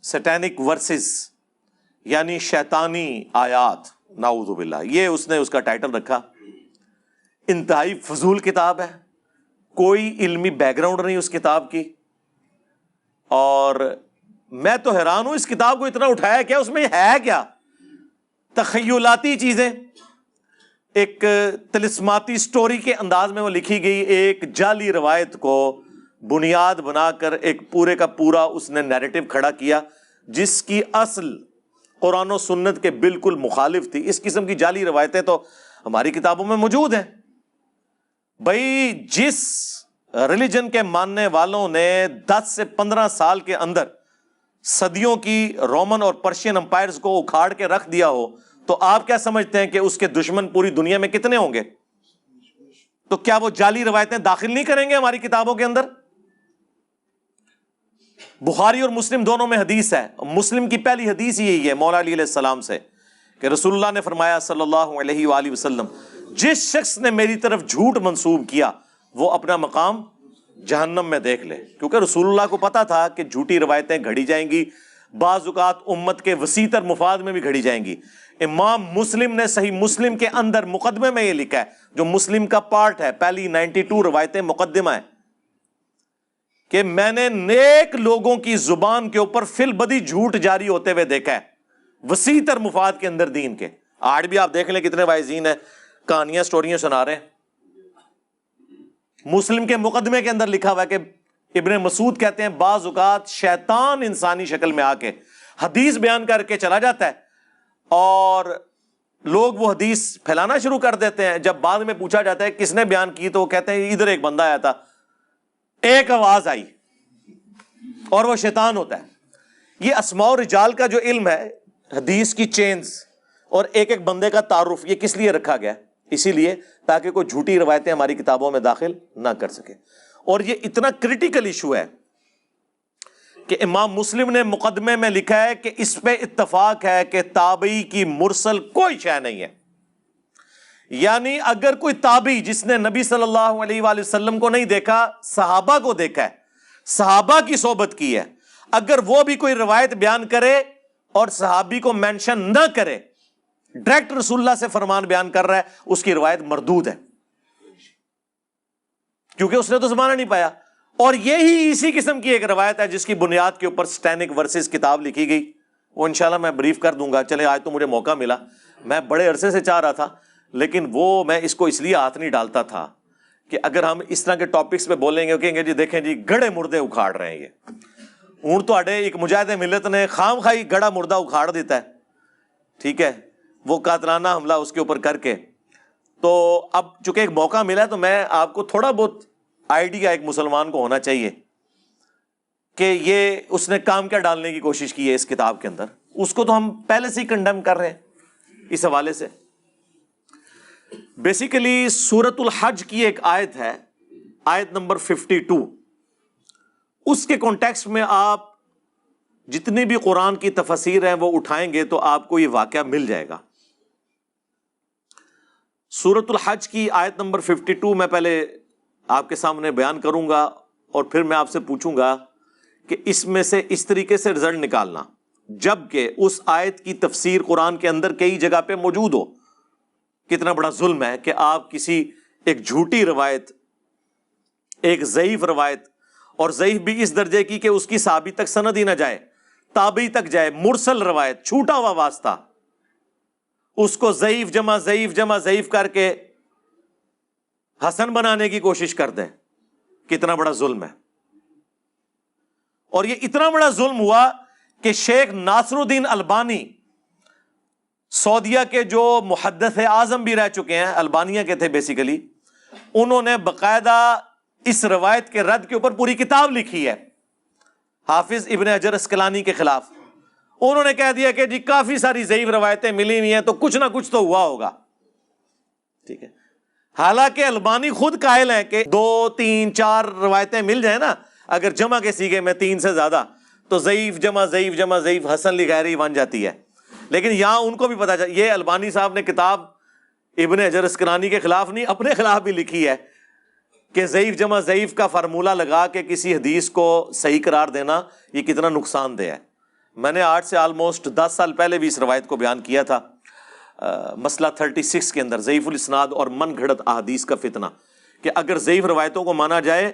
Satanic versus یعنی شیطانی آیات، نعوذ باللہ، یہ اس نے اس کا ٹائٹل رکھا۔ انتہائی فضول کتاب ہے، کوئی علمی بیک گراؤنڈ نہیں اس کتاب کی، اور میں تو حیران ہوں اس کتاب کو اتنا اٹھایا کیا، اس میں ہے کیا؟ تخیلاتی چیزیں، ایک طلسماتی سٹوری کے انداز میں وہ لکھی گئی، ایک جعلی روایت کو بنیاد بنا کر ایک پورے کا پورا اس نے نیریٹو کھڑا کیا جس کی اصل قرآن و سنت کے بالکل مخالف تھی۔ اس قسم کی جعلی روایتیں تو ہماری کتابوں میں موجود ہیں۔ بھائی جس ریلیجن کے ماننے والوں نے 10 سے 15 سال کے اندر صدیوں کی رومن اور پرشین امپائرز کو اکھاڑ کے رکھ دیا ہو، تو آپ کیا سمجھتے ہیں کہ اس کے دشمن پوری دنیا میں کتنے ہوں گے؟ تو کیا وہ جعلی روایتیں داخل نہیں کریں گے ہماری کتابوں کے اندر؟ بخاری اور مسلم دونوں میں حدیث ہے، مسلم کی پہلی حدیث یہی ہے مولا علی علیہ السلام سے کہ رسول اللہ نے فرمایا صلی اللہ علیہ وآلہ وسلم، جس شخص نے میری طرف جھوٹ منسوب کیا وہ اپنا مقام جہنم میں دیکھ لے۔ کیونکہ رسول اللہ کو پتا تھا کہ جھوٹی روایتیں گھڑی جائیں گی، بعض اوقات امت کے وسیع تر مفاد میں بھی گھڑی جائیں گی۔ امام مسلم نے صحیح مسلم کے اندر مقدمے میں یہ لکھا ہے، جو مسلم کا پارٹ ہے، پہلی 92 روایتیں مقدمہ ہے، کہ میں نے نیک لوگوں کی زبان کے اوپر فی البدی جھوٹ جاری ہوتے ہوئے دیکھا ہے، وسیع تر مفاد کے اندر دین کے۔ آج بھی آپ دیکھ لیں کتنے واعظین ہیں کہانیاں سٹوریاں سنا رہے ہیں۔ مسلم کے مقدمے کے اندر لکھا ہوا ہے کہ ابن مسعود کہتے ہیں بعض اوقات شیطان انسانی شکل میں آ کے حدیث بیان کر کے چلا جاتا ہے اور لوگ وہ حدیث پھیلانا شروع کر دیتے ہیں۔ جب بعد میں پوچھا جاتا ہے کس نے بیان کی تو وہ کہتے ہیں ادھر ایک بندہ آیا تھا، ایک آواز آئی اور وہ شیطان ہوتا ہے۔ یہ اسماء و رجال کا جو علم ہے، حدیث کی چینز اور ایک ایک بندے کا تعارف، یہ کس لیے رکھا گیا؟ اسی لیے تاکہ کوئی جھوٹی روایتیں ہماری کتابوں میں داخل نہ کر سکے۔ اور یہ اتنا کریٹیکل ایشو ہے کہ امام مسلم نے مقدمے میں لکھا ہے کہ اس پہ اتفاق ہے کہ تابعی کی مرسل کوئی شے نہیں ہے، یعنی اگر کوئی تابعی جس نے نبی صلی اللہ علیہ وآلہ وسلم کو نہیں دیکھا، صحابہ کو دیکھا ہے، صحابہ کی صحبت کی ہے، اگر وہ بھی کوئی روایت بیان کرے اور صحابی کو مینشن نہ کرے، ڈائریکٹ رسول اللہ سے فرمان بیان کر رہا ہے، اس کی روایت مردود ہے، کیونکہ اس نے تو زمانہ نہیں پایا۔ اور یہی اسی قسم کی ایک روایت ہے جس کی بنیاد کے اوپر سٹینک ورسز کتاب لکھی گئی، وہ انشاءاللہ میں بریف کر دوں گا۔ چلے آج تو مجھے موقع ملا، میں بڑے عرصے سے چاہ رہا تھا، لیکن وہ میں اس کو اس لیے ہاتھ نہیں ڈالتا تھا کہ اگر ہم اس طرح کے ٹاپکس پہ بولیں گے، کہیں گے جی دیکھیں جی گڑے مردے اکھاڑ رہے ہیں، یہ ہوں تو ایک مجاہد ملت نے خام خائی گڑا مردہ اکھاڑ دیتا ہے، ٹھیک ہے، وہ قاتلانہ حملہ اس کے اوپر کر کے۔ تو اب چونکہ ایک موقع ملا تو میں آپ کو تھوڑا بہت آئیڈیا ایک مسلمان کو ہونا چاہیے کہ یہ اس نے کام کیا ڈالنے کی کوشش کی ہے اس کتاب کے اندر، اس کو تو ہم پہلے سے ہی کنڈیم کر رہے ہیں اس حوالے سے۔ بیسیکلی سورۃ الحج کی ایک آیت ہے، آیت نمبر 52، اس کے کانٹیکسٹ میں آپ جتنی بھی قرآن کی تفاسیر ہیں وہ اٹھائیں گے تو آپ کو یہ واقعہ مل جائے گا۔ سورۃ الحج کی آیت نمبر 52 میں پہلے آپ کے سامنے بیان کروں گا اور پھر میں آپ سے پوچھوں گا کہ اس میں سے اس طریقے سے رزلٹ نکالنا، جبکہ اس آیت کی تفسیر قرآن کے اندر کئی جگہ پہ موجود ہو۔ کتنا بڑا ظلم ہے کہ آپ کسی ایک جھوٹی روایت، ایک ضعیف روایت، اور ضعیف بھی اس درجے کی کہ اس کی صحابی تک سند ہی نہ جائے، تابعی تک جائے، مرسل روایت، چھوٹا ہوا واسطہ، اس کو ضعیف جمع ضعیف جمع ضعیف کر کے حسن بنانے کی کوشش کر دیں۔ کتنا بڑا ظلم ہے۔ اور یہ اتنا بڑا ظلم ہوا کہ شیخ ناصر الدین البانی، سعودیہ کے جو محدث اعظم بھی رہ چکے ہیں، البانیہ کے تھے بیسیکلی، انہوں نے باقاعدہ اس روایت کے رد کے اوپر پوری کتاب لکھی ہے، حافظ ابن حجر اسقلانی کے خلاف۔ انہوں نے کہہ دیا کہ جی کافی ساری ضعیف روایتیں ملی ہوئی ہیں تو کچھ نہ کچھ تو ہوا ہوگا، ٹھیک ہے۔ حالانکہ البانی خود قائل ہیں کہ 2 3 4 روایتیں مل جائیں نا، اگر جمع کے سیغے میں 3 سے زیادہ، تو ضعیف جمع ضعیف جمع ضعیف حسن لغیری بن جاتی ہے۔ لیکن یہاں ان کو بھی پتا چلا، یہ البانی صاحب نے کتاب ابن حجر اسقلانی کے خلاف نہیں، اپنے خلاف بھی لکھی ہے کہ ضعیف جمع ضعیف کا فارمولہ لگا کے کسی حدیث کو صحیح قرار دینا یہ کتنا نقصان دہ ہے۔ میں نے آج سے آلموسٹ 10 سال پہلے بھی اس روایت کو بیان کیا تھا، مسئلہ 36 کے اندر، ضعیف الاسناد اور من گھڑت احادیث کا فتنہ، کہ اگر ضعیف روایتوں کو مانا جائے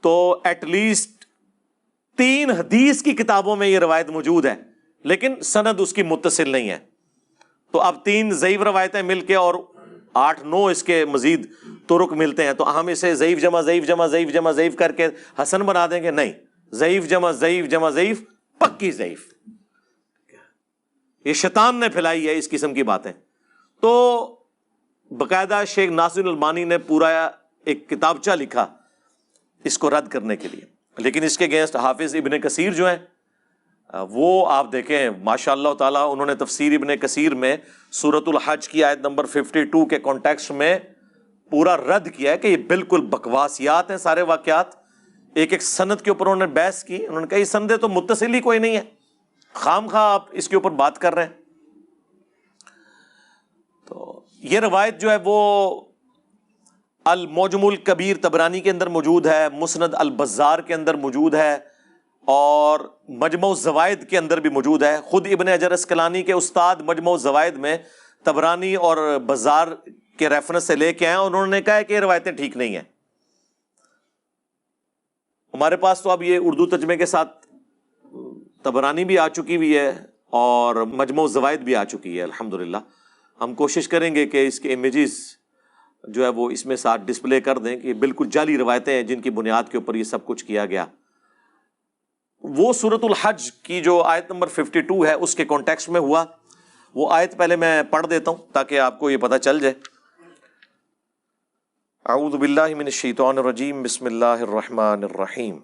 تو ایٹ لیسٹ 3 حدیث کی کتابوں میں یہ روایت موجود ہے لیکن سند اس کی متصل نہیں ہے. تو اب 3 ضعیف روایتیں مل کے اور 8-9 اس کے مزید طرق ملتے ہیں، تو ہم اسے ضعیف جمع ضعیف جمع ضعیف جمع ضعیف کر کے حسن بنا دیں گے؟ نہیں، ضعیف جمع ضعیف جمع ضعیف پکی ضعیف. یہ شیطان نے پھیلائی ہے اس قسم کی باتیں. تو باقاعدہ شیخ ناصر الالبانی نے پورا ایک کتابچہ لکھا اس کو رد کرنے کے لیے، لیکن اس کے اگینسٹ حافظ ابن کثیر جو ہیں وہ آپ دیکھیں ماشاء اللہ تعالیٰ، انہوں نے تفسیر ابن کثیر میں سورۃ الحج کی آیت نمبر 52 کے کانٹیکسٹ میں پورا رد کیا ہے کہ یہ بالکل بکواسیات ہیں سارے واقعات. ایک ایک سند کے اوپر انہوں نے بحث کی، انہوں نے کہا یہ سندیں تو متصل ہی کوئی نہیں ہے، خام خواہ آپ اس کے اوپر بات کر رہے ہیں. تو یہ روایت جو ہے وہ المعجم الکبیر طبرانی کے اندر موجود ہے، مسند البزار کے اندر موجود ہے، اور مجمع الزوائد کے اندر بھی موجود ہے. خود ابن حجر اسقلانی کے استاد مجمع الزوائد میں طبرانی اور بزار کے ریفرنس سے لے کے آئے، انہوں نے کہا ہے کہ یہ روایتیں ٹھیک نہیں ہیں. ہمارے پاس تو اب یہ اردو ترجمے کے ساتھ طبرانی بھی آ چکی ہوئی ہے اور مجمع الزوائد بھی آ چکی ہے الحمدللہ. ہم کوشش کریں گے کہ اس کے امیجز جو ہے وہ اس میں ساتھ ڈسپلے کر دیں کہ بالکل جعلی روایتیں ہیں جن کی بنیاد کے اوپر یہ سب کچھ کیا گیا. وہ سورۃ الحج کی جو آیت نمبر 52 ہے اس کے کانٹیکسٹ میں ہوا. وہ آیت پہلے میں پڑھ دیتا ہوں تاکہ آپ کو یہ پتہ چل جائے. اعوذ باللہ من الشیطان الرجیم، بسم اللہ الرحمن الرحیم.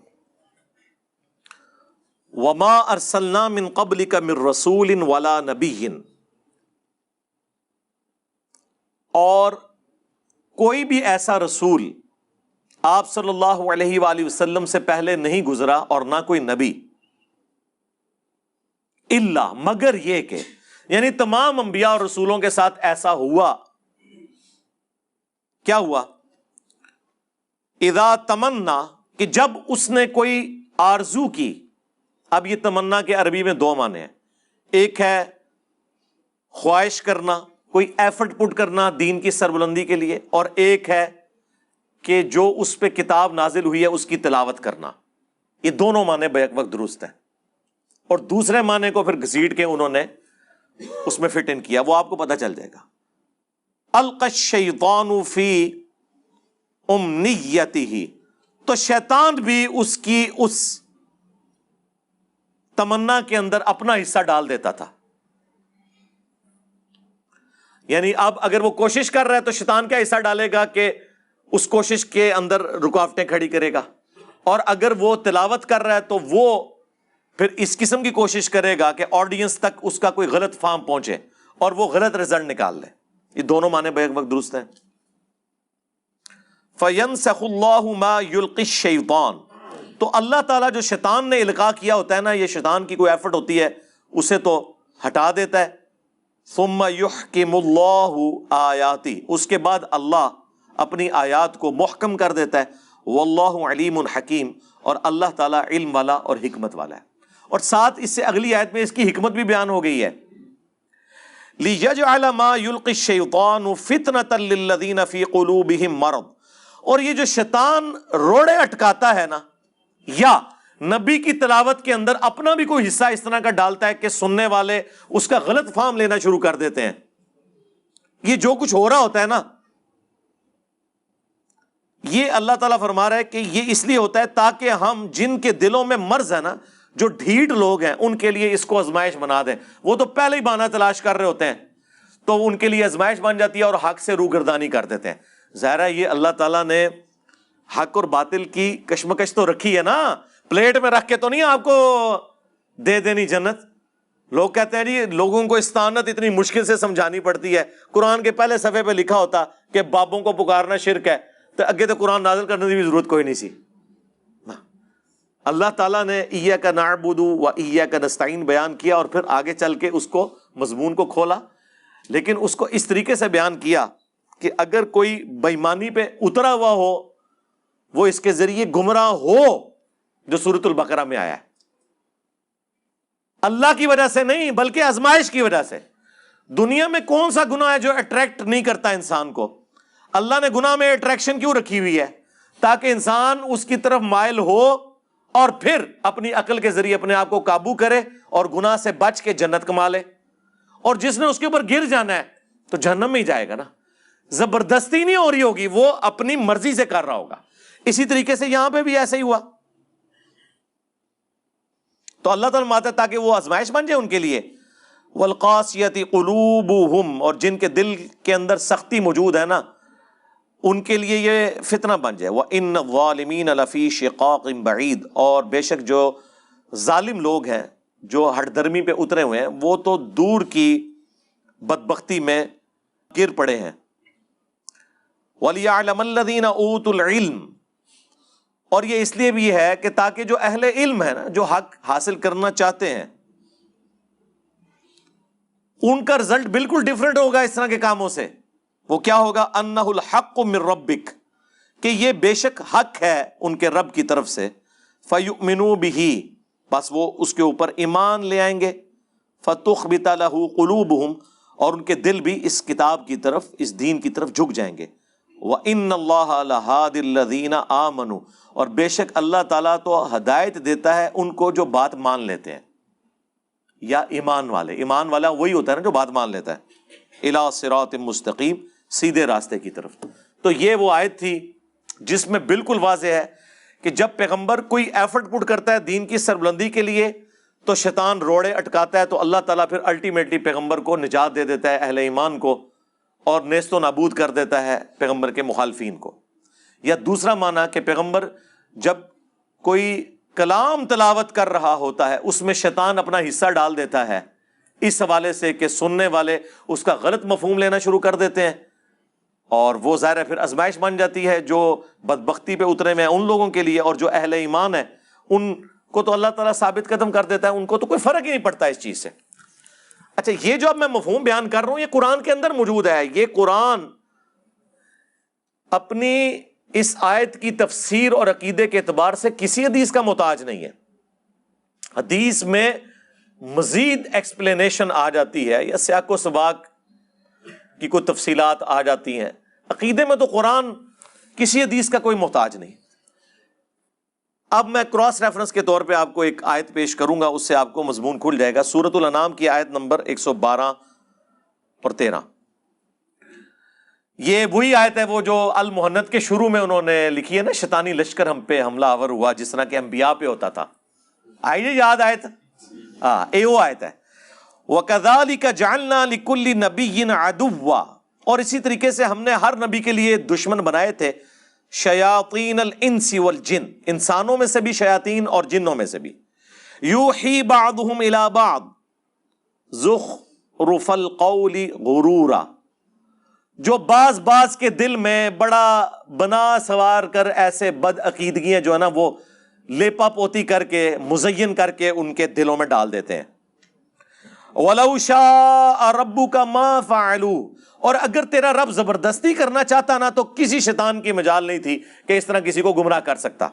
وما ارسلنا من قبلک من رسول ولا نبی، اور کوئی بھی ایسا رسول آپ صلی اللہ علیہ وآلہ وسلم سے پہلے نہیں گزرا اور نہ کوئی نبی، الا مگر یہ کہ، یعنی تمام انبیاء اور رسولوں کے ساتھ ایسا ہوا. کیا ہوا؟ اذا تمنا، کہ جب اس نے کوئی آرزو کی. اب یہ تمنا کے عربی میں 2 معنی ہیں، ایک ہے خواہش کرنا، کوئی ایفرٹ پٹ کرنا دین کی سربلندی کے لیے، اور ایک ہے کہ جو اس پہ کتاب نازل ہوئی ہے اس کی تلاوت کرنا. یہ دونوں معنی بیک وقت درست ہیں، اور دوسرے معنی کو پھر گھسیٹ کے انہوں نے اس میں فٹ ان کیا، وہ آپ کو پتہ چل جائے گا. القی الشیطان فی امنیتہ، تو شیطان بھی اس کی اس تمنا کے اندر اپنا حصہ ڈال دیتا تھا. یعنی اب اگر وہ کوشش کر رہا ہے تو شیطان کیا حصہ ڈالے گا کہ اس کوشش کے اندر رکاوٹیں کھڑی کرے گا، اور اگر وہ تلاوت کر رہا ہے تو وہ پھر اس قسم کی کوشش کرے گا کہ آڈینس تک اس کا کوئی غلط فہم پہنچے اور وہ غلط رزلٹ نکال لے. یہ دونوں معنی بیک وقت درست ہیں. فَيَنْسَخُ اللَّهُ مَا يُلْقِي الشَّيْطَانُ، تو اللہ تعالیٰ جو شیطان نے القاء کیا ہوتا ہے نا، یہ شیطان کی کوئی ایفرٹ ہوتی ہے، اسے تو ہٹا دیتا ہے. ثُمَّ يُحْكِمُ اللَّهُ آیَاتِهِ، اس کے بعد اللہ اپنی آیات کو محکم کر دیتا ہے. وَاللَّهُ عَلِيمٌ حَكِيمٌ، اور اللہ تعالیٰ علم والا اور حکمت والا ہے. اور ساتھ اس سے اگلی آیت میں اس کی حکمت بھی بیان ہو گئی ہے. لِيَجْعَلَ مَا يُلْقِي الشَّيْطَانُ فِتْنَةً لِلَّذِينَ فِي قُلُوبِهِم مَرَضٌ، اور یہ جو شیطان روڑے اٹکاتا ہے نا، یا نبی کی تلاوت کے اندر اپنا بھی کوئی حصہ اس طرح کا ڈالتا ہے کہ سننے والے اس کا غلط فہم لینا شروع کر دیتے ہیں. یہ جو کچھ ہو رہا ہوتا ہے نا، یہ اللہ تعالیٰ فرما رہا ہے کہ یہ اس لیے ہوتا ہے تاکہ ہم جن کے دلوں میں مرض ہے نا، جو ڈھیٹ لوگ ہیں، ان کے لیے اس کو آزمائش بنا دیں. وہ تو پہلے ہی بہانہ تلاش کر رہے ہوتے ہیں، تو ان کے لیے آزمائش بن جاتی ہے اور حق سے روگردانی کر دیتے ہیں. ظاہر ہے یہ اللہ تعالیٰ نے حق اور باطل کی کشمکش تو رکھی ہے نا، پلیٹ میں رکھ کے تو نہیں آپ کو دے دینی جنت. لوگ کہتے ہیں جی لوگوں کو استعانت اتنی مشکل سے سمجھانی پڑتی ہے. قرآن کے پہلے صفحے پہ لکھا ہوتا کہ بابوں کو پکارنا شرک ہے، تو اگے تو قرآن نازل کرنے کی بھی ضرورت کوئی نہیں سی. اللہ تعالیٰ نے ایاک نعبد و ایاک نستعین بیان کیا اور پھر آگے چل کے اس کو مضمون کو کھولا، لیکن اس کو اس طریقے سے بیان کیا کہ اگر کوئی بے ایمانی پہ اترا ہوا ہو وہ اس کے ذریعے گمراہ ہو، جو سورۃ البقرہ میں آیا ہے. اللہ کی وجہ سے نہیں بلکہ آزمائش کی وجہ سے۔ دنیا میں کون سا گناہ ہے جو اٹریکٹ نہیں کرتا انسان کو؟ اللہ نے گناہ میں اٹریکشن کیوں رکھی ہوئی ہے؟ تاکہ انسان اس کی طرف مائل ہو اور پھر اپنی عقل کے ذریعے اپنے آپ کو قابو کرے اور گناہ سے بچ کے جنت کما لے۔ اور جس نے اس کے اوپر گر جانا ہے تو جہنم میں ہی جائے گا نا، زبردستی نہیں ہو رہی ہوگی، وہ اپنی مرضی سے کر رہا ہوگا۔ اسی طریقے سے یہاں پہ بھی ایسا ہی ہوا۔ تو اللہ تعالیٰ ماتا ہے تاکہ وہ آزمائش بن جائے ان کے لیے۔ وَالْقَاسِيَةِ قُلُوبُهُمْ، اور جن کے دل کے اندر سختی موجود ہے نا، ان کے لیے یہ فتنہ بن جائے۔ وَإِنَّ الظَّالِمِينَ لَفِي شِقَاقٍ بَعِيدٍ، اور بے شک جو ظالم لوگ ہیں، جو ہٹ درمی پہ اترے ہوئے ہیں، وہ تو دور کی بدبختی میں گر پڑے ہیں۔ وَلِيَعْلَمَ الَّذِينَ أُوتُوا الْعِلْمَ، اور یہ اس لیے بھی ہے کہ تاکہ جو اہل علم ہے نا، جو حق حاصل کرنا چاہتے ہیں، ان کا رزلٹ بالکل ڈیفرنٹ ہوگا اس طرح کے کاموں سے۔ وہ کیا ہوگا؟ انہ الحق من ربک، کہ یہ بے شک حق ہے ان کے رب کی طرف سے۔ فیؤمنوا بہ، بس وہ اس کے اوپر ایمان لے آئیں گے۔ فتخبت لہ قلوبہم، اور ان کے دل بھی اس کتاب کی طرف، اس دین کی طرف جھک جائیں گے۔ وَإِنَّ اللَّهَ لَهَادِ الَّذِينَ آمَنُوا، اور بے شک اللہ تعالیٰ تو ہدایت دیتا ہے ان کو جو بات مان لیتے ہیں، یا ایمان والے۔ ایمان والا وہی ہوتا ہے نا جو بات مان لیتا ہے۔ اِلَىٰ صِرَاطٍ مستقیم، سیدھے راستے کی طرف۔ تو یہ وہ آیت تھی جس میں بالکل واضح ہے کہ جب پیغمبر کوئی ایفرٹ پٹ کرتا ہے دین کی سربلندی کے لیے تو شیطان روڑے اٹکاتا ہے، تو اللہ تعالیٰ پھر الٹیمیٹلی پیغمبر کو نجات دے دیتا ہے، اہل ایمان کو، اور نیست و نابود کر دیتا ہے پیغمبر کے مخالفین کو۔ یا دوسرا معنی کہ پیغمبر جب کوئی کلام تلاوت کر رہا ہوتا ہے اس میں شیطان اپنا حصہ ڈال دیتا ہے، اس حوالے سے کہ سننے والے اس کا غلط مفہوم لینا شروع کر دیتے ہیں، اور وہ ظاہر ہے پھر آزمائش بن جاتی ہے جو بدبختی پہ اترے ہوئے ہیں ان لوگوں کے لیے، اور جو اہل ایمان ہے ان کو تو اللہ تعالیٰ ثابت قدم کر دیتا ہے، ان کو تو کوئی فرق ہی نہیں پڑتا اس چیز سے۔ اچھا، یہ جو اب میں مفہوم بیان کر رہا ہوں یہ قرآن کے اندر موجود ہے۔ یہ قرآن اپنی اس آیت کی تفسیر اور عقیدے کے اعتبار سے کسی حدیث کا محتاج نہیں ہے۔ حدیث میں مزید ایکسپلینیشن آ جاتی ہے یا سیاق و سباق کی کوئی تفصیلات آ جاتی ہیں، عقیدے میں تو قرآن کسی حدیث کا کوئی محتاج نہیں۔ اب میں کراس ریفرنس کے طور پہ آپ کو ایک آیت پیش کروں گا، اس سے آپ کو مضمون کھل جائے گا۔ سورۃ الانعام کی آیت نمبر 112 اور 13۔ یہ وہی آیت ہے وہ جو المحنت کے شروع میں انہوں نے لکھی ہے نا، شیطانی لشکر ہم پہ حملہ آور ہوا جس طرح کہ انبیاء پہ ہوتا تھا۔ آئیے یاد آیت، اے وہ آیت ہے۔ وَكَذَلِكَ جَعَلْنَا لِكُلِّ نَبِيٍّ عَدُوًّا، اور اسی طریقے سے ہم نے ہر نبی کے لیے دشمن بنائے تھے، شیاطین الانس والجن، انسانوں میں سے بھی شیاطین اور جنوں میں سے بھی، یوحی بعضهم الی بعض زخرف القول غرورا، جو بعض کے دل میں بڑا بنا سوار کر ایسے بد عقیدگیاں جو ہے نا وہ لیپا پوتی کر کے مزین کر کے ان کے دلوں میں ڈال دیتے ہیں۔ وَلَوْ شَاءَ رَبُّكَ مَا فَعَلُوا، اور اگر تیرا رب زبردستی کرنا چاہتا نا تو کسی شیطان کی مجال نہیں تھی کہ اس طرح کسی کو گمراہ کر سکتا۔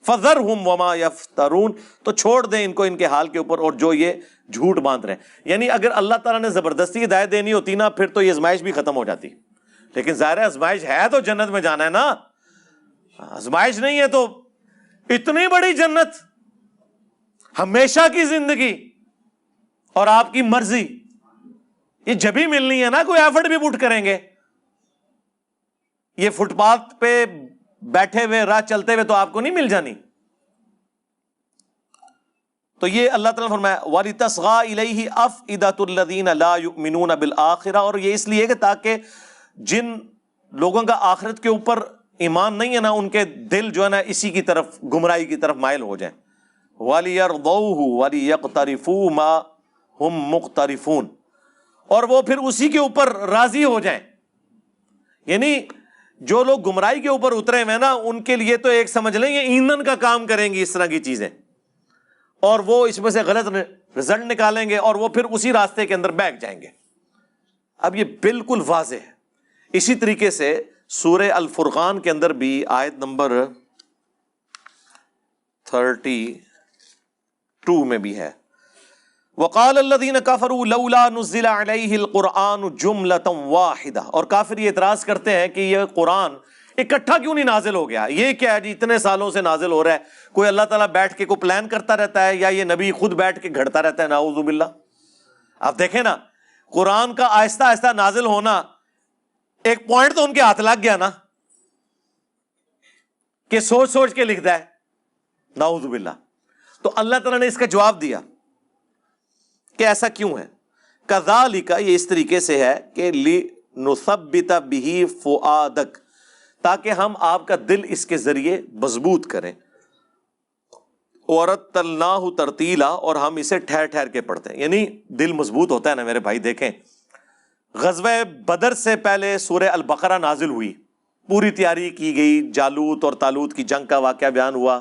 فَذَرْهُمْ وَمَا يَفْتَرُونَ، تو چھوڑ دیں ان کو ان کے حال کے اوپر اور جو یہ جھوٹ باندھ رہے ہیں۔ یعنی اگر اللہ تعالیٰ نے زبردستی ہدایت دینی ہوتی نا پھر تو یہ آزمائش بھی ختم ہو جاتی، لیکن ظاہر ہے آزمائش ہے تو جنت میں جانا ہے نا، آزمائش نہیں ہے تو اتنی بڑی جنت، ہمیشہ کی زندگی اور آپ کی مرضی، یہ جبھی ملنی ہے نا، کوئی ایفرٹ بھی پٹ کریں گے۔ یہ فٹ پاتھ پہ بیٹھے ہوئے راہ چلتے ہوئے تو آپ کو نہیں مل جانی۔ تو یہ اللہ تعالیٰ نے فرمایا وَلِتَصْغَىٰ إِلَيْهِ أَفْئِدَةُ الَّذِينَ لَا يُؤْمِنُونَ بِالْآخِرَةِ، اور یہ اس لیے کہ تاکہ جن لوگوں کا آخرت کے اوپر ایمان نہیں ہے نا ان کے دل جو ہے نا اسی کی طرف، گمراہی کی طرف مائل ہو جائیں۔ وَلِيَرْضَوْهُ وَلِيَقْتَرِفُوا مَا هُمْ مُقْتَرِفُونَ، اور وہ پھر اسی کے اوپر راضی ہو جائیں۔ یعنی جو لوگ گمراہی کے اوپر اترے ہوئے نا ان کے لیے تو ایک سمجھ لیں یہ ایندھن کا کام کریں گی اس طرح کی چیزیں، اور وہ اس میں سے غلط رزلٹ نکالیں گے اور وہ پھر اسی راستے کے اندر بیٹھ جائیں گے۔ اب یہ بالکل واضح ہے۔ اسی طریقے سے سورہ الفرقان کے اندر بھی آیت نمبر 32 میں بھی ہے، وقال الذین کفروا لولا نزل علیہ القرآن جملۃ واحدہ، اور کافر یہ اعتراض کرتے ہیں کہ یہ قرآن اکٹھا کیوں نہیں نازل ہو گیا؟ یہ کیا ہے جی، اتنے سالوں سے نازل ہو رہا ہے، کوئی اللہ تعالیٰ بیٹھ کے کوئی پلان کرتا رہتا ہے یا یہ نبی خود بیٹھ کے گھڑتا رہتا ہے؟ نعوذ باللہ۔ آپ دیکھیں نا، قرآن کا آہستہ آہستہ نازل ہونا، ایک پوائنٹ تو ان کے ہاتھ لگ گیا نا کہ سوچ سوچ کے لکھتا ہے، نعوذ باللہ۔ تو اللہ تعالیٰ نے اس کا جواب دیا کہ ایسا کیوں ہے؟ کذالک، یہ اس طریقے سے ہے کہ لنثبت بہ فؤادک، تاکہ ہم آپ کا دل اس کے ذریعے مضبوط کریں، ورتلناہ ترتیلا، اور ہم اسے ٹھہر ٹھہر کے پڑھتے ہیں، یعنی دل مضبوط ہوتا ہے نا میرے بھائی۔ دیکھیں غزوہ بدر سے پہلے سورہ البقرہ نازل ہوئی، پوری تیاری کی گئی، جالوت اور طالوت کی جنگ کا واقعہ بیان ہوا،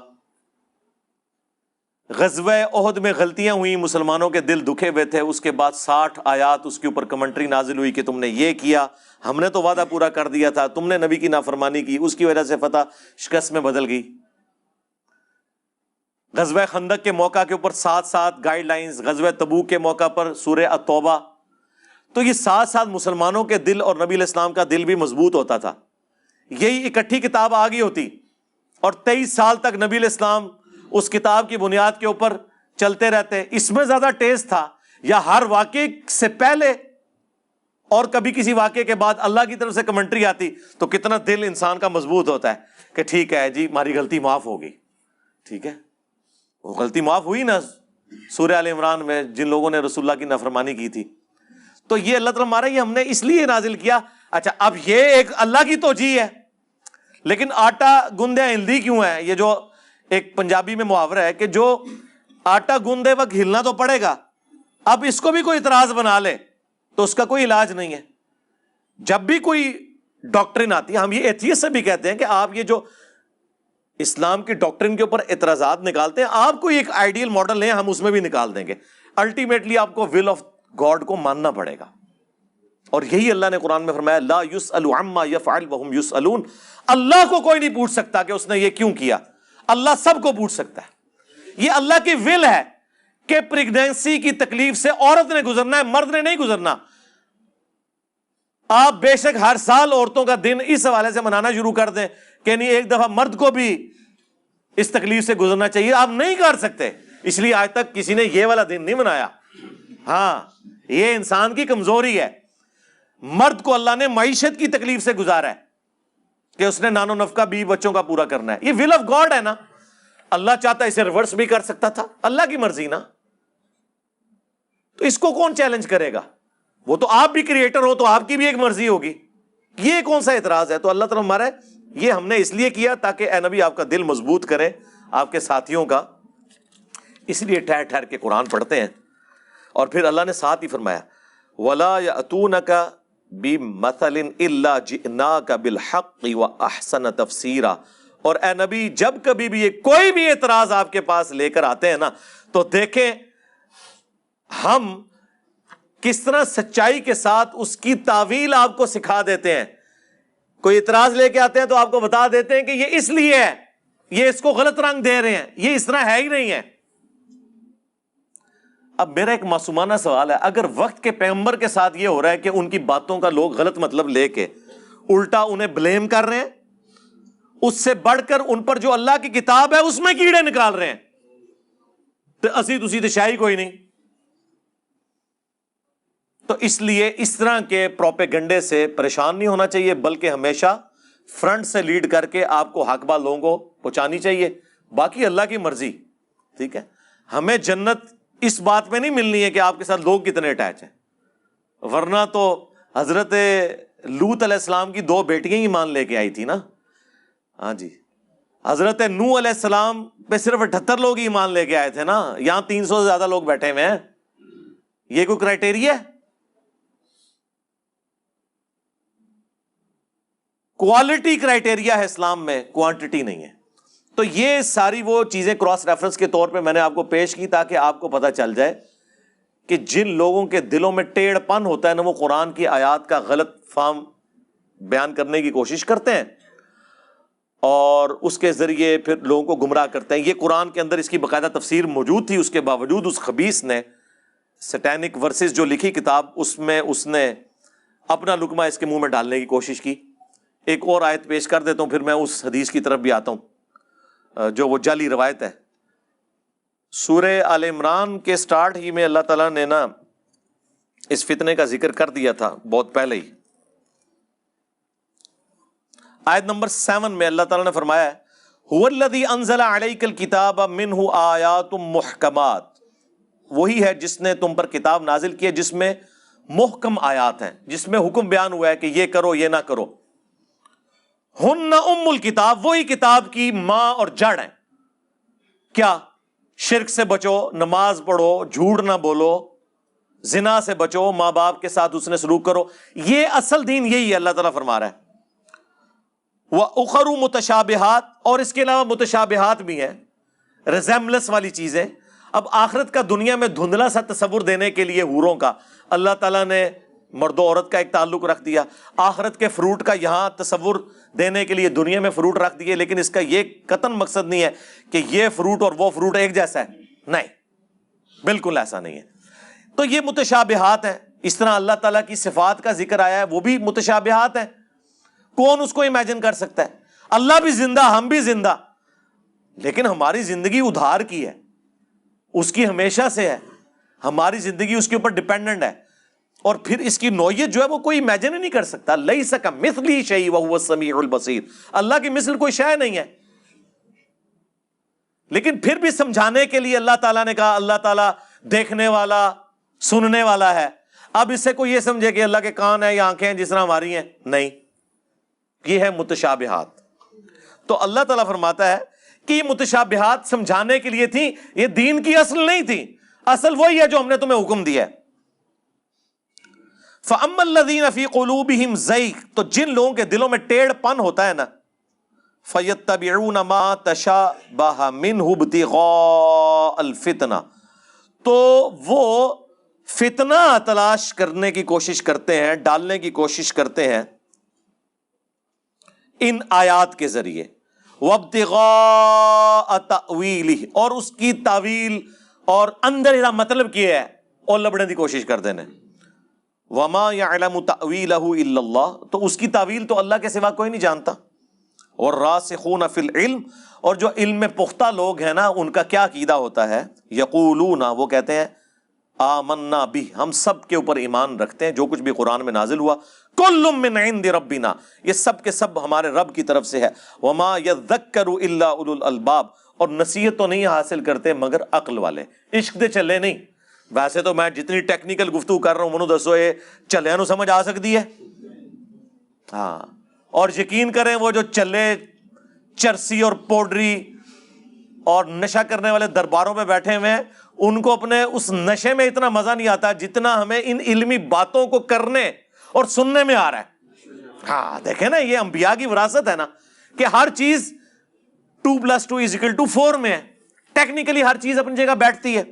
غزوہ احد میں غلطیاں ہوئیں، مسلمانوں کے دل دکھے ہوئے تھے، اس کے بعد 60 آیات اس کے اوپر کمنٹری نازل ہوئی کہ تم نے یہ کیا، ہم نے تو وعدہ پورا کر دیا تھا، تم نے نبی کی نافرمانی کی، اس کی وجہ سے فتح شکست میں بدل گئی۔ غزوہ خندق کے موقع کے اوپر 7 گائیڈ لائنز، غزوہ تبوک کے موقع پر سورہ التوبہ، تو یہ 7 مسلمانوں کے دل اور نبی علیہ السلام کا دل بھی مضبوط ہوتا تھا۔ یہی اکٹھی کتاب آ گئی ہوتی اور 23 سال تک نبی علیہ السلام اس کتاب کی بنیاد کے اوپر چلتے رہتے، اس میں زیادہ ٹیسٹ تھا یا ہر واقعے سے پہلے اور کبھی کسی واقعے کے بعد اللہ کی طرف سے کمنٹری آتی تو کتنا دل انسان کا مضبوط ہوتا ہے کہ ٹھیک ہے جی ہماری غلطی معاف ہو گئی، ٹھیک ہے۔ وہ غلطی معاف ہوئی نا سورہ آل عمران میں، جن لوگوں نے رسول اللہ کی نافرمانی کی تھی، تو یہ اللہ تعالیٰ ہمارا یہ ہم نے اس لیے نازل کیا۔ اچھا اب یہ ایک اللہ کی توجیہ ہے، لیکن آٹا گوندے ہلدی کیوں ہے؟ یہ جو ایک پنجابی میں محاورہ ہے کہ جو آٹا گوندے وقت ہلنا تو پڑے گا، اب اس کو بھی کوئی اعتراض بنا لے تو اس کا کوئی علاج نہیں ہے۔ جب بھی کوئی ڈاکٹرن آتی ہے، ہم یہ ایتھیسٹ سے بھی کہتے ہیں کہ آپ یہ جو اسلام کی ڈاکٹرن کے اوپر اعتراضات نکالتے ہیں، آپ کوئی ایک آئیڈیل ماڈل لیں، ہم اس میں بھی نکال دیں گے، الٹیمیٹلی آپ کو ول آف گاڈ کو ماننا پڑے گا۔ اور یہی اللہ نے قرآن میں فرمایا لا یسأل عما یفعل وہم یسألون، اللہ کو کوئی نہیں پوچھ سکتا کہ اس نے یہ کیوں کیا، اللہ سب کو پوچھ سکتا ہے۔ یہ اللہ کی ول ہے کہ پریگنینسی کی تکلیف سے عورت نے گزرنا ہے، مرد نے نہیں گزرنا۔ آپ بے شک ہر سال عورتوں کا دن اس حوالے سے منانا شروع کر دیں کہ نہیں ایک دفعہ مرد کو بھی اس تکلیف سے گزرنا چاہیے، آپ نہیں کر سکتے، اس لیے آج تک کسی نے یہ والا دن نہیں منایا۔ ہاں یہ انسان کی کمزوری ہے، مرد کو اللہ نے معیشت کی تکلیف سے گزارا ہے کہ اس نے نان و نفقہ بیوی بچوں کا پورا کرنا ہے، یہ ول آف گاڈ ہے نا۔ اللہ چاہتا اسے ریورس بھی کر سکتا تھا، اللہ کی مرضی نا، تو اس کو کون چیلنج کرے گا؟ وہ تو آپ بھی کریٹر ہو تو آپ کی بھی ایک مرضی ہوگی، یہ کون سا اعتراض ہے؟ تو اللہ تعالیٰ ہمارا یہ ہم نے اس لیے کیا تاکہ اے نبی آپ کا دل مضبوط کرے، آپ کے ساتھیوں کا، اس لیے ٹھہر ٹھہر کے قرآن پڑھتے ہیں۔ اور پھر اللہ نے ساتھ ہی فرمایا وَلَا يَأْتُونَكَ بِمَثَلٍ إِلَّا جِئْنَاكَ بِالْحَقِّ وَأَحْسَنَ تَفْسِيرًا، اور اے نبی جب کبھی بھی کوئی بھی اعتراض آپ کے پاس لے کر آتے ہیں نا، تو دیکھیں ہم کس طرح سچائی کے ساتھ اس کی تعویل آپ کو سکھا دیتے ہیں۔ کوئی اعتراض لے کے آتے ہیں تو آپ کو بتا دیتے ہیں کہ یہ اس لیے ہے، یہ اس کو غلط رنگ دے رہے ہیں، یہ اس طرح ہے ہی نہیں ہے۔ اب میرا ایک معصومانہ سوال ہے، اگر وقت کے پیغمبر کے ساتھ یہ ہو رہا ہے کہ ان کی باتوں کا لوگ غلط مطلب لے کے الٹا انہیں بلیم کر رہے ہیں، اس سے بڑھ کر ان پر جو اللہ کی کتاب ہے اس میں کیڑے نکال رہے ہیں، تو اسی تسی تو شاہی کوئی نہیں۔ تو اس لیے اس طرح کے پروپیگنڈے سے پریشان نہیں ہونا چاہیے، بلکہ ہمیشہ فرنٹ سے لیڈ کر کے آپ کو حق بات لوگوں کو پہنچانی چاہیے، باقی اللہ کی مرضی، ٹھیک ہے۔ ہمیں جنت اس بات میں نہیں ملنی ہے کہ آپ کے ساتھ لوگ کتنے اٹیچ ہیں، ورنہ تو حضرت لوط علیہ السلام کی 2 بیٹیاں ہی ایمان لے کے آئی تھی نا۔ ہاں جی، حضرت نوح علیہ السلام پہ صرف 78 لوگ ہی ایمان لے کے آئے تھے نا، یہاں 300 سے زیادہ لوگ بیٹھے ہوئے ہیں، یہ کوئی کرائٹیریا ہے؟ کوالٹی کرائٹیریا ہے اسلام میں، کوانٹٹی نہیں ہے۔ تو یہ ساری وہ چیزیں کراس ریفرنس کے طور پہ میں نے آپ کو پیش کی تاکہ آپ کو پتہ چل جائے کہ جن لوگوں کے دلوں میں ٹیڑھ پن ہوتا ہے نا، وہ قرآن کی آیات کا غلط فہم بیان کرنے کی کوشش کرتے ہیں اور اس کے ذریعے پھر لوگوں کو گمراہ کرتے ہیں۔ یہ قرآن کے اندر اس کی باقاعدہ تفسیر موجود تھی، اس کے باوجود اس خبیث نے سیٹینک ورسز جو لکھی کتاب، اس میں اس نے اپنا لقمہ اس کے منہ میں ڈالنے کی کوشش کی. ایک اور آیت پیش کر دیتا ہوں، پھر میں اس حدیث کی طرف بھی آتا ہوں جو وہ جعلی روایت ہے. سورہ آل عمران کے سٹارٹ ہی میں اللہ تعالیٰ نے نا اس فتنے کا ذکر کر دیا تھا بہت پہلے ہی. آیت نمبر 7 میں اللہ تعالیٰ نے فرمایا ہے هُوَ الَّذِي أَنزَلَ عَلَيْكَ الْكِتَابَ مِنْهُ آيَاتٌ مُحْكَمَاتٌ، وہی ہے جس نے تم پر کتاب نازل کی ہے جس میں محکم آیات ہیں، جس میں حکم بیان ہوا ہے کہ یہ کرو یہ نہ کرو. ہن ام الکتاب، وہی کتاب کی ماں اور جڑ ہیں. کیا؟ شرک سے بچو، نماز پڑھو، جھوٹ نہ بولو، زنا سے بچو، ماں باپ کے ساتھ اس نے سلوک کرو. یہ اصل دین یہی ہے اللہ تعالیٰ فرما رہا ہے. وَأُخَرُ مُتَشَابِهَاتٌ، اور اس کے علاوہ متشابہات بھی ہیں، ریزیمبلنس والی چیزیں. اب آخرت کا دنیا میں دھندلا سا تصور دینے کے لیے حوروں کا اللہ تعالیٰ نے مرد و عورت کا ایک تعلق رکھ دیا. آخرت کے فروٹ کا یہاں تصور دینے کے لیے دنیا میں فروٹ رکھ دیے، لیکن اس کا یہ قطعاً مقصد نہیں ہے کہ یہ فروٹ اور وہ فروٹ ایک جیسا ہے. نہیں، بالکل ایسا نہیں ہے. تو یہ متشابہات ہیں. اس طرح اللہ تعالیٰ کی صفات کا ذکر آیا ہے، وہ بھی متشابہات ہیں. کون اس کو امیجن کر سکتا ہے؟ اللہ بھی زندہ، ہم بھی زندہ، لیکن ہماری زندگی ادھار کی ہے، اس کی ہمیشہ سے ہے. ہماری زندگی اس کے اوپر ڈیپینڈنٹ ہے. اور پھر اس کی نوعیت جو ہے وہ کوئی امیجن ہی نہیں کر سکتا. لیس کمثلہ شیء وہو السمیع البصیر، اللہ کی مثل کوئی شے نہیں ہے. لیکن پھر بھی سمجھانے کے لیے اللہ تعالیٰ نے کہا اللہ تعالیٰ دیکھنے والا، سننے والا ہے. اب اس سے کوئی یہ سمجھے کہ اللہ کے کان ہیں یا آنکھیں ہیں جس طرح ہماری ہیں، نہیں. یہ ہے متشابہات. تو اللہ تعالیٰ فرماتا ہے کہ یہ متشابہات سمجھانے کے لیے تھی، یہ دین کی اصل نہیں تھی. اصل وہی ہے جو ہم نے تمہیں حکم دیا ہے. فَأَمَّا الَّذِينَ فِي قُلُوبِهِمْ زَيْغٌ، تو جن لوگوں کے دلوں میں ٹیڑھ پن ہوتا ہے نا، فَيَتَّبِعُونَ مَا تَشَابَهَ مِنْهُ ابْتِغَاءَ الْفِتْنَةِ، تو وہ فتنہ تلاش کرنے کی کوشش کرتے ہیں، ڈالنے کی کوشش کرتے ہیں ان آیات کے ذریعے. وَابْتِغَاءَ تَأْوِيلِهِ، اور اس کی تعویل اور اندر ادا مطلب کیا ہے اور لبڑنے کی کوشش کرتے ہیں. وَمَا يَعْلَمُ تَأْوِيلَهُ إِلَّا اللَّهُ، تو اس کی تعویل تو اللہ کے سوا کوئی نہیں جانتا. وَالرَّاسِخُونَ فِي الْعِلْمِ، اور جو علم میں پختہ لوگ ہیں نا، ان کا کیا عقیدہ ہوتا ہے؟ یقولون، وہ کہتے ہیں آمنا بھی، ہم سب کے اوپر ایمان رکھتے ہیں جو کچھ بھی قرآن میں نازل ہوا. کل من عند ربنا، یہ سب کے سب ہمارے رب کی طرف سے ہے. وما یذکر الا اولو الالباب، اور نصیحت تو نہیں حاصل کرتے مگر عقل والے. عشق دے چلے نہیں. ویسے تو میں جتنی ٹیکنیکل گفتگو کر رہا ہوں منو دسو یہ چلے نو سمجھ آ سکتی ہے؟ ہاں. اور یقین کریں وہ جو چلے چرسی اور پوڈری اور نشہ کرنے والے درباروں پہ بیٹھے ہوئے ہیں، ان کو اپنے اس نشے میں اتنا مزہ نہیں آتا جتنا ہمیں ان علمی باتوں کو کرنے اور سننے میں آ رہا ہے. ہاں دیکھیں نا، یہ انبیاء کی وراثت ہے نا کہ ہر چیز 2+2=4 میں ہے. ٹیکنیکلی ہر چیز اپنی جگہ بیٹھتی ہے.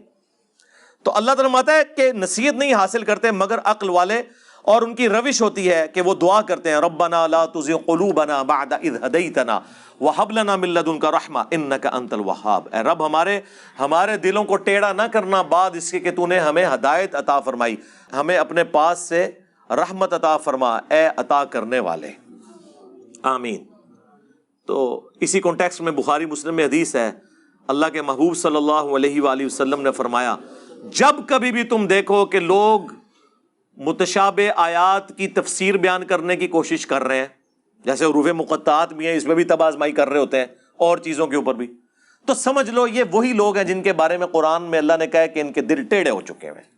تو اللہ تعالیٰ فرماتا ہے کہ نصیحت نہیں حاصل کرتے مگر عقل والے، اور ان کی روش ہوتی ہے کہ وہ دعا کرتے ہیں ربنا لا تزغ قلوبنا بعد اذ ہدیتنا وہب لنا من لدنک رحمہ انک انت الوہاب. اے رب ہمارے دلوں کو ٹیڑھا نہ کرنا بعد اس کے کہ تو نے ہمیں ہدایت عطا فرمائی، ہمیں اپنے پاس سے رحمت عطا فرما اے عطا کرنے والے. آمین. تو اسی کانٹیکسٹ میں بخاری مسلم میں حدیث ہے، اللہ کے محبوب صلی اللہ علیہ وآلہ وسلم نے فرمایا جب کبھی بھی تم دیکھو کہ لوگ متشابہ آیات کی تفسیر بیان کرنے کی کوشش کر رہے ہیں، جیسے حروف مقطعات بھی ہیں، اس میں بھی تب آزمائی کر رہے ہوتے ہیں اور چیزوں کے اوپر بھی، تو سمجھ لو یہ وہی لوگ ہیں جن کے بارے میں قرآن میں اللہ نے کہا ہے کہ ان کے دل ٹیڑھے ہو چکے ہیں.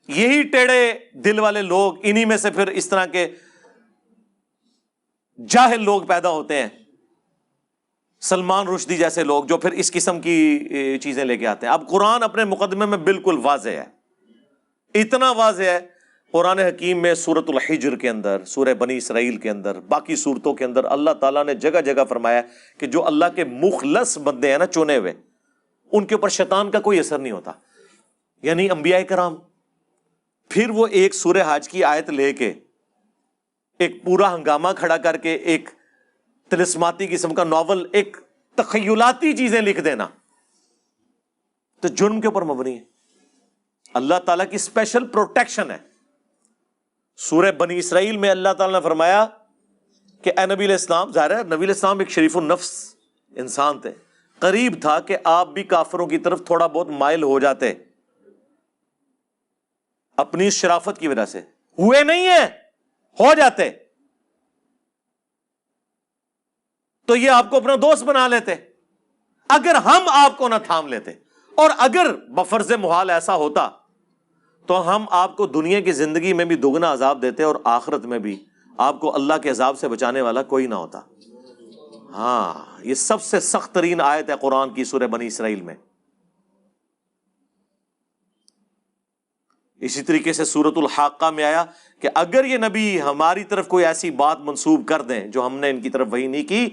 یہی ٹیڑھے دل والے لوگ، انہی میں سے پھر اس طرح کے جاہل لوگ پیدا ہوتے ہیں، سلمان رشدی جیسے لوگ جو پھر اس قسم کی چیزیں لے کے آتے ہیں. اب قرآن اپنے مقدمے میں بالکل واضح ہے، اتنا واضح ہے. قرآن حکیم میں سورۃ الحجر کے اندر، سورہ بنی اسرائیل کے اندر، باقی سورتوں کے اندر اللہ تعالیٰ نے جگہ جگہ فرمایا کہ جو اللہ کے مخلص بندے ہیں نا، چنے ہوئے، ان کے اوپر شیطان کا کوئی اثر نہیں ہوتا. یعنی انبیاء کرام پھر وہ ایک سورہ حج کی آیت لے کے ایک پورا ہنگامہ کھڑا کر کے ایک طلسماتی قسم کا ناول، ایک تخیلاتی چیزیں لکھ دینا، تو جرم کے اوپر مبنی ہے. اللہ تعالیٰ کی اسپیشل پروٹیکشن ہے. سورہ بنی اسرائیل میں اللہ تعالیٰ نے فرمایا کہ اے نبی علیہ السلام، ظاہر ہے نبی علیہ السلام ایک شریف النفس انسان تھے، قریب تھا کہ آپ بھی کافروں کی طرف تھوڑا بہت مائل ہو جاتے اپنی اس شرافت کی وجہ سے. ہوئے نہیں ہیں، ہو جاتے تو یہ آپ کو اپنا دوست بنا لیتے اگر ہم آپ کو نہ تھام لیتے. اور اگر بفرض محال ایسا ہوتا تو ہم آپ کو دنیا کی زندگی میں بھی دگنا عذاب دیتے اور آخرت میں بھی آپ کو اللہ کے عذاب سے بچانے والا کوئی نہ ہوتا. ہاں، یہ سب سے سخت ترین آیت ہے قرآن کی سورہ بنی اسرائیل میں. اسی طریقے سے سورۃ الحاقہ میں آیا کہ اگر یہ نبی ہماری طرف کوئی ایسی بات منسوب کر دیں جو ہم نے ان کی طرف وحی نہیں کی،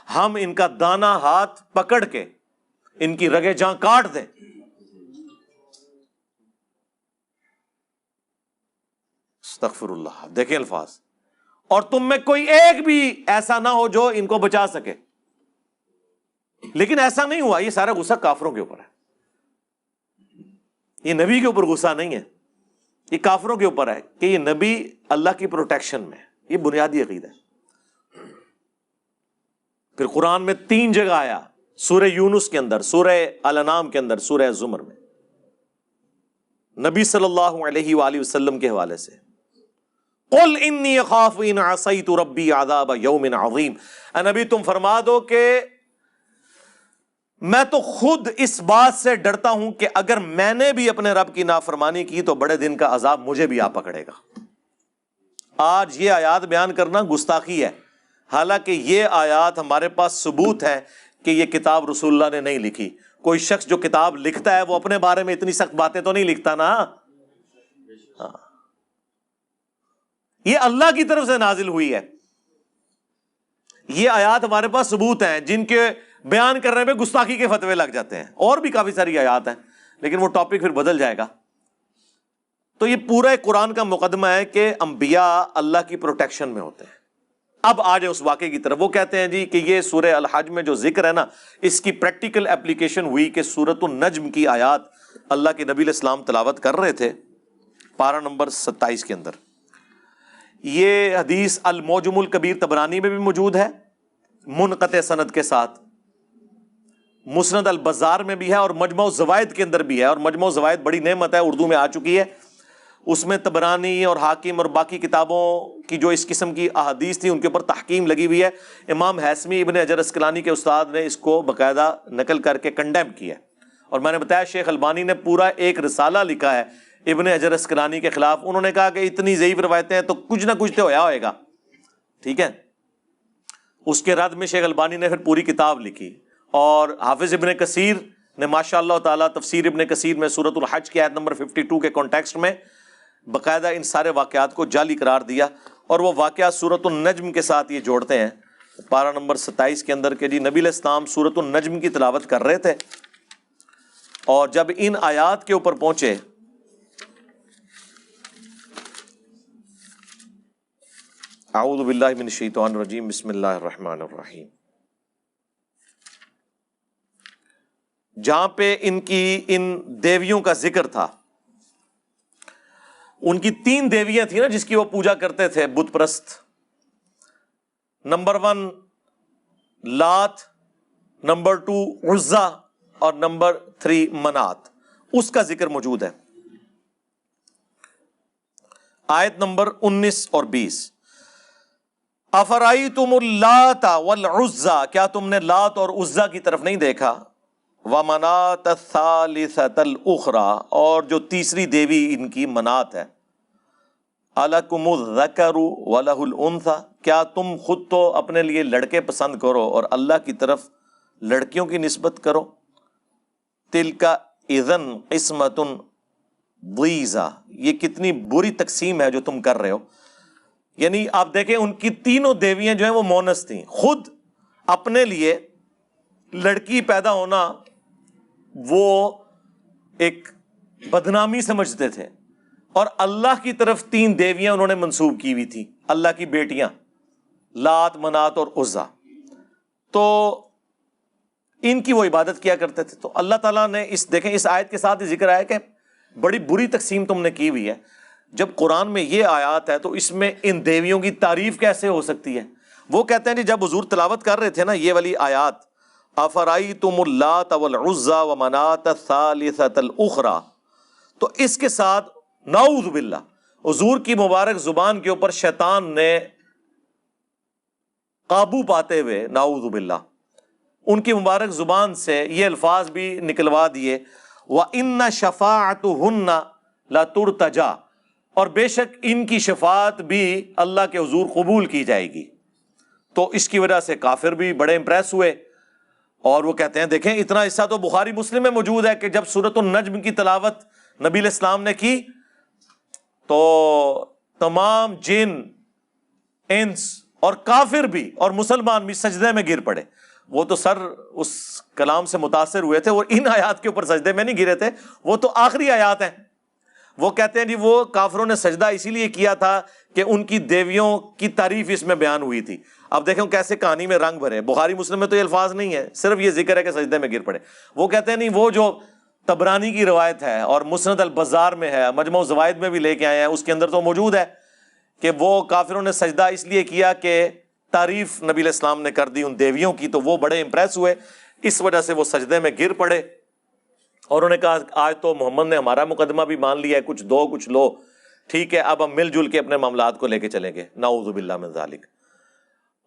ہم ان کا دانا ہاتھ پکڑ کے ان کی رگیں جاں کاٹ دیں. استغفر اللہ، دیکھیں الفاظ. اور تم میں کوئی ایک بھی ایسا نہ ہو جو ان کو بچا سکے. لیکن ایسا نہیں ہوا. یہ سارا غصہ کافروں کے اوپر ہے، یہ نبی کے اوپر غصہ نہیں ہے، یہ کافروں کے اوپر ہے کہ یہ نبی اللہ کی پروٹیکشن میں ہے. یہ بنیادی عقیدہ ہے. پھر قرآن میں 3 جگہ آیا، سورہ یونس کے اندر، سورہ الانعام کے اندر، سورہ الزمر میں، نبی صلی اللہ علیہ وآلہ وسلم کے حوالے سے. قل انی اخاف ان عصیت ربی عذاب یوم عظیم. اے نبی تم فرما دو کہ میں تو خود اس بات سے ڈرتا ہوں کہ اگر میں نے بھی اپنے رب کی نافرمانی کی تو بڑے دن کا عذاب مجھے بھی آ پکڑے گا. آج یہ آیات بیان کرنا گستاخی ہے، حالانکہ یہ آیات ہمارے پاس ثبوت ہے کہ یہ کتاب رسول اللہ نے نہیں لکھی. کوئی شخص جو کتاب لکھتا ہے وہ اپنے بارے میں اتنی سخت باتیں تو نہیں لکھتا نا. ہاں، یہ اللہ کی طرف سے نازل ہوئی ہے. یہ آیات ہمارے پاس ثبوت ہیں جن کے بیان کرنے میں گستاخی کے فتوے لگ جاتے ہیں. اور بھی کافی ساری آیات ہیں لیکن وہ ٹاپک پھر بدل جائے گا. تو یہ پورا ایک قرآن کا مقدمہ ہے کہ انبیاء اللہ کی پروٹیکشن میں ہوتے ہیں. اب آ جائیں اس واقعے کی طرف. وہ کہتے ہیں جی کہ یہ سورہ الحج میں جو ذکر ہے نا، اس کی پریکٹیکل اپلیکیشن ہوئی کہ سورۃ النجم کی آیات اللہ کے نبی علیہ السلام تلاوت کر رہے تھے پارہ نمبر 27 کے اندر. یہ حدیث المعجم الکبیر طبرانی میں بھی موجود ہے منقطع سند کے ساتھ، مسند البزار میں بھی ہے اور مجمع الزوائد کے اندر بھی ہے. اور مجمع الزوائد بڑی نعمت ہے، اردو میں آ چکی ہے. اس میں طبرانی اور حاکم اور باقی کتابوں کی جو اس قسم کی احادیث تھی ان کے اوپر تحکیم لگی ہوئی ہے. امام ہیثمی ابن حجر اسقلانی کے استاد نے اس کو باقاعدہ نقل کر کے کنڈیم کیا ہے. اور میں نے بتایا شیخ البانی نے پورا ایک رسالہ لکھا ہے ابن حجر اسقلانی کے خلاف. انہوں نے کہا کہ اتنی ضعیف روایتیں ہیں تو کچھ نہ کچھ تو ہوئے گا. ٹھیک ہے، اس کے رد میں شیخ البانی نے پھر پوری کتاب لکھی. اور حافظ ابن کثیر نے ماشاء اللہ تعالیٰ تفسیر ابن کثیر میں سورۃ الحج کی آیت نمبر 52 کے کانٹیکسٹ میں باقاعدہ ان سارے واقعات کو جعلی قرار دیا. اور وہ واقعات سورۃ النجم کے ساتھ یہ جوڑتے ہیں پارہ نمبر 27 کے اندر کہ جی نبی علیہ السلام سورۃ النجم کی تلاوت کر رہے تھے اور جب ان آیات کے اوپر پہنچے اعوذ باللہ من الشیطان الرجیم بسم اللہ الرحمن الرحیم، جہاں پہ ان دیویوں کا ذکر تھا. ان کی 3 دیویاں تھیں نا جس کی وہ پوجا کرتے تھے، بت پرست. نمبر 1 لات، نمبر 2 عزا اور نمبر 3 منات. اس کا ذکر موجود ہے آیت نمبر 19 اور 20. افرائیتم اللات والعزا، کیا تم نے لات اور عزا کی طرف نہیں دیکھا؟ ومنات الثالثۃ الاخری، اور جو تیسری دیوی ان کی منات ہے. الکم الذکر ولہ الانثی، کیا تم خود تو اپنے لیے لڑکے پسند کرو اور اللہ کی طرف لڑکیوں کی نسبت کرو. تلک اذن قسمۃ ضیزہ، یہ کتنی بری تقسیم ہے جو تم کر رہے ہو. یعنی آپ دیکھیں ان کی تینوں دیویاں جو ہیں وہ مونس تھیں. خود اپنے لیے لڑکی پیدا ہونا وہ ایک بدنامی سمجھتے تھے اور اللہ کی طرف 3 دیویاں انہوں نے منسوب کی ہوئی تھی، اللہ کی بیٹیاں لات، منات اور عزا. تو ان کی وہ عبادت کیا کرتے تھے. تو اللہ تعالیٰ نے دیکھیں اس آیت کے ساتھ ہی ذکر آیا کہ بڑی بری تقسیم تم نے کی ہوئی ہے. جب قرآن میں یہ آیات ہے تو اس میں ان دیویوں کی تعریف کیسے ہو سکتی ہے؟ وہ کہتے ہیں جی جب حضور تلاوت کر رہے تھے نا یہ والی آیات، افرائیتم اللات والعزی ومناۃ الثالثۃ الاخری، تو اس کے ساتھ نعوذ باللہ حضور کی مبارک زبان کے اوپر شیطان نے قابو پاتے ہوئے نعوذ باللہ ان کی مبارک زبان سے یہ الفاظ بھی نکلوا دیے، وَإِنَّ شَفَاعَتُهُنَّ لَتُرْتَجَا، اور بے شک ان کی شفاعت بھی اللہ کے حضور قبول کی جائے گی. تو اس کی وجہ سے کافر بھی بڑے امپریس ہوئے اور وہ کہتے ہیں دیکھیں اتنا حصہ تو بخاری مسلم میں موجود ہے کہ جب سورۃ النجم کی تلاوت نبی علیہ السلام نے کی تو تمام جن انس اور کافر بھی اور مسلمان بھی سجدے میں گر پڑے. وہ تو سر اس کلام سے متاثر ہوئے تھے اور ان آیات کے اوپر سجدے میں نہیں گرے تھے، وہ تو آخری آیات ہیں. وہ کہتے ہیں جی وہ کافروں نے سجدہ اسی لیے کیا تھا کہ ان کی دیویوں کی تعریف اس میں بیان ہوئی تھی. اب دیکھیں کیسے کہانی میں رنگ بھرے. بخاری مسلم میں تو یہ الفاظ نہیں ہے، صرف یہ ذکر ہے کہ سجدے میں گر پڑے. وہ کہتے ہیں نہیں، وہ جو طبرانی کی روایت ہے اور مسند البزار میں ہے، مجموع الزوائد میں بھی لے کے آئے ہیں، اس کے اندر تو موجود ہے کہ وہ کافروں نے سجدہ اس لیے کیا کہ تعریف نبی علیہ السلام نے کر دی ان دیویوں کی، تو وہ بڑے امپریس ہوئے، اس وجہ سے وہ سجدے میں گر پڑے اور انہوں نے کہا آج تو محمد نے ہمارا مقدمہ بھی مان لیا ہے، کچھ دو کچھ لو، ٹھیک ہے اب ہم مل جل کے اپنے معاملات کو لے کے چلیں گے. نعوذ باللہ من ذالک.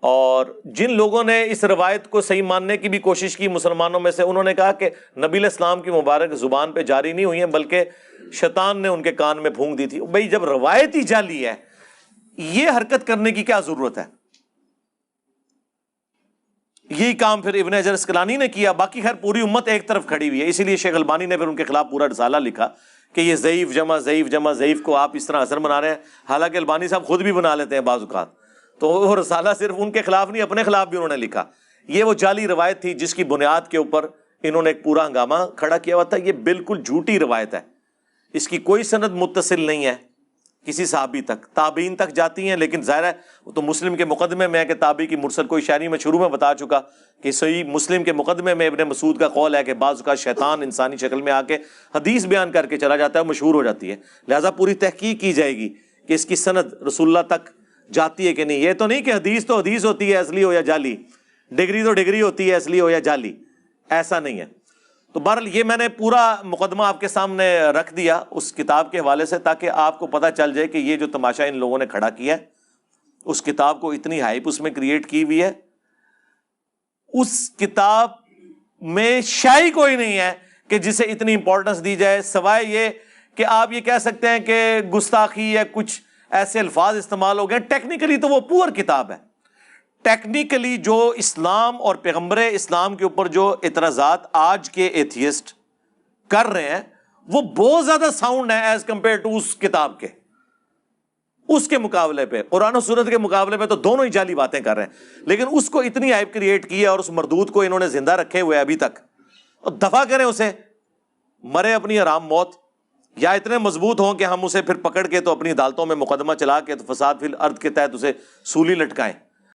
اور جن لوگوں نے اس روایت کو صحیح ماننے کی بھی کوشش کی مسلمانوں میں سے، انہوں نے کہا کہ نبی علیہ السلام کی مبارک زبان پہ جاری نہیں ہوئی ہیں بلکہ شیطان نے ان کے کان میں پھونک دی تھی. بھئی جب روایت ہی جعلی ہے یہ حرکت کرنے کی کیا ضرورت ہے؟ یہی کام پھر ابن حجر اسقلانی نے کیا. باقی خیر پوری امت ایک طرف کھڑی ہوئی ہے، اسی لیے شیخ البانی نے پھر ان کے خلاف پورا رسالہ لکھا کہ یہ ضعیف جمع ضعیف کو آپ اس طرح اثر بنا رہے ہیں. حالانکہ البانی صاحب خود بھی بنا لیتے ہیں بعض اوقات، تو وہ رسالہ صرف ان کے خلاف نہیں اپنے خلاف بھی انہوں نے لکھا. یہ وہ جعلی روایت تھی جس کی بنیاد کے اوپر انہوں نے ایک پورا ہنگامہ کھڑا کیا ہوا تھا. یہ بالکل جھوٹی روایت ہے، اس کی کوئی سند متصل نہیں ہے کسی صحابی تک. تابعین تک جاتی ہیں لیکن ظاہر ہے وہ تو مسلم کے مقدمے میں ہے کہ تابعی کی مرسل کوئی شاعری میں شروع میں بتا چکا کہ صحیح مسلم کے مقدمے میں ابن مسعود کا قول ہے کہ بعض اوقات شیطان انسانی شکل میں آ کے حدیث بیان کر کے چلا جاتا ہے، مشہور ہو جاتی ہے. لہٰذا پوری تحقیق کی جائے گی کہ اس کی سند رسول اللہ تک جاتی ہے کہ نہیں. یہ تو نہیں کہ حدیث تو حدیث ہوتی ہے اصلی ہو یا جعلی، ڈگری تو ڈگری ہوتی ہے اصلی ہو یا جعلی، ایسا نہیں ہے. تو بہرحال یہ میں نے پورا مقدمہ آپ کے سامنے رکھ دیا اس کتاب کے حوالے سے تاکہ آپ کو پتہ چل جائے کہ یہ جو تماشا ان لوگوں نے کھڑا کیا ہے، اس کتاب کو اتنی ہائپ اس میں کریٹ کی ہوئی ہے، اس کتاب میں شائع کوئی نہیں ہے کہ جسے اتنی امپورٹنس دی جائے، سوائے یہ کہ آپ یہ کہہ سکتے ہیں کہ گستاخی یا کچھ ایسے الفاظ استعمال ہو گئے. ٹیکنیکلی تو وہ پور کتاب ہے. ٹیکنیکلی جو اسلام اور پیغمبر اسلام کے اوپر جو اعتراضات آج کے ایتھیسٹ کر رہے ہیں وہ بہت زیادہ ساؤنڈ ہے ایز کمپیئر ٹو اس کتاب کے. اس کے مقابلے پہ قرآن و سورت کے مقابلے پہ تو دونوں ہی جعلی باتیں کر رہے ہیں، لیکن اس کو اتنی ہائپ کریٹ کی ہے اور اس مردود کو انہوں نے زندہ رکھے ہوئے ابھی تک. اور دفع کریں اسے، مرے اپنی آرام موت، یا اتنے مضبوط ہوں کہ ہم اسے پھر پکڑ کے تو اپنی عدالتوں میں مقدمہ چلا کے تو فساد فی الارض کے تحت اسے سولی لٹکائیں.